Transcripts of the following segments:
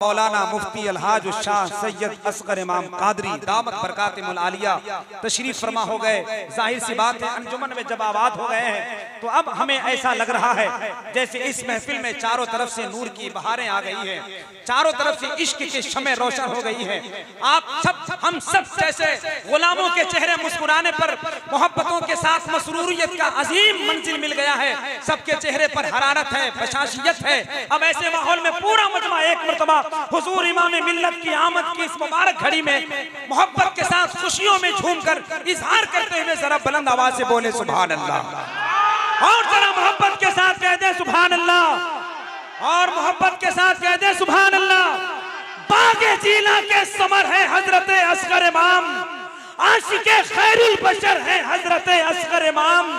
मौलाना मुफ्ती अलहाज शाह सैयद असगर इमाम कादरी दामत बरकातिमुल आलिया तशरीफ फरमा हो गए। जाहिर सी बात है अंजुमन में जब आबाद हो गए हैं तो अब हमें ऐसा लग रहा है जैसे इस महफिल में चारों तरफ से नूर की बहारें आ गई हैं, चारों तरफ से इश्क की शमें रोशन हो गई हैं। आप सब हम सब जैसे गुलामों के चेहरे मुस्कुराने पर मोहब्बतों के साथ मसरूरियत का अजीम मंजिल मिल गया है। सबके चेहरे पर हरारत है, बशाशियत है। अब ऐसे माहौल में पूरा मजमा एक मरतबा हुजूर इमाम मिल्लत की आमद की इस मुबारक घड़ी में मोहब्बत के साथ खुशियों में झूमकर इजहार करते हुए जरा बुलंद आवाज से बोले सुभान अल्लाह, और जरा मोहब्बत के साथ कह दे सुभान अल्लाह, और मोहब्बत के साथ कह दे सुभान अल्लाह। बागे जीना के समर है हजरत असगर इमाम, आशिके खैरुल बशर है हजरत असगर इमाम।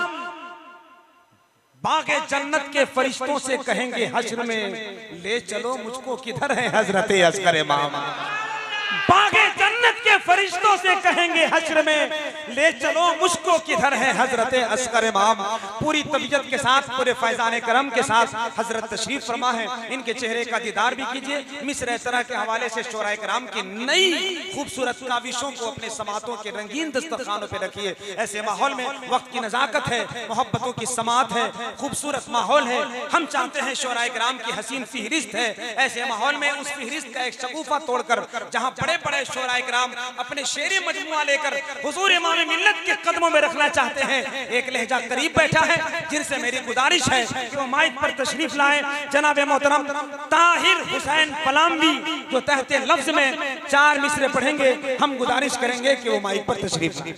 बागे जन्नत के फरिश्तों से कहेंगे हश्र में ले चलो मुझको किधर है हजरत असगर इमाम। बागे जन्नत के फरिश्तों से कहेंगे हश्र में ले चलो मुझको किधर है हजरत असगर इमाम। पूरी तबीयत के साथ पूरे फैजान करम के साथ हजरत तशरीफ फरमा है। इनके चेहरे का दीदार भी कीजिए। मिस्र तरह के हवाले से शोराए कराम की नई खूबसूरत काविशों को अपने समातों के रंगीन दस्तरखानों पे रखिए। ऐसे माहौल में वक्त की नजाकत है, मोहब्बतों की समात है, खूबसूरत माहौल है। हम चाहते हैं शोराए कराम की हसीन फहरिस्त है। ऐसे माहौल में उस फहरिस्त का एक शगुफा तोड़कर जहां बड़े बड़े शोराए कराम अपने शेरे मजमुआ लेकर हुजूर इमाम मिल्लत के कदमों में रखना चाहते हैं। एक लहजा करीब बैठा है जिनसे मेरी गुजारिश है कि वो माइक पर तशरीफ लाए। जनाब मोहतरम ताहिर हुसैन पलामवी जो तहते लफ्ज में 4 मिसरे पढ़ेंगे, हम गुजारिश करेंगे कि वो माइक पर तशरीफ लाए।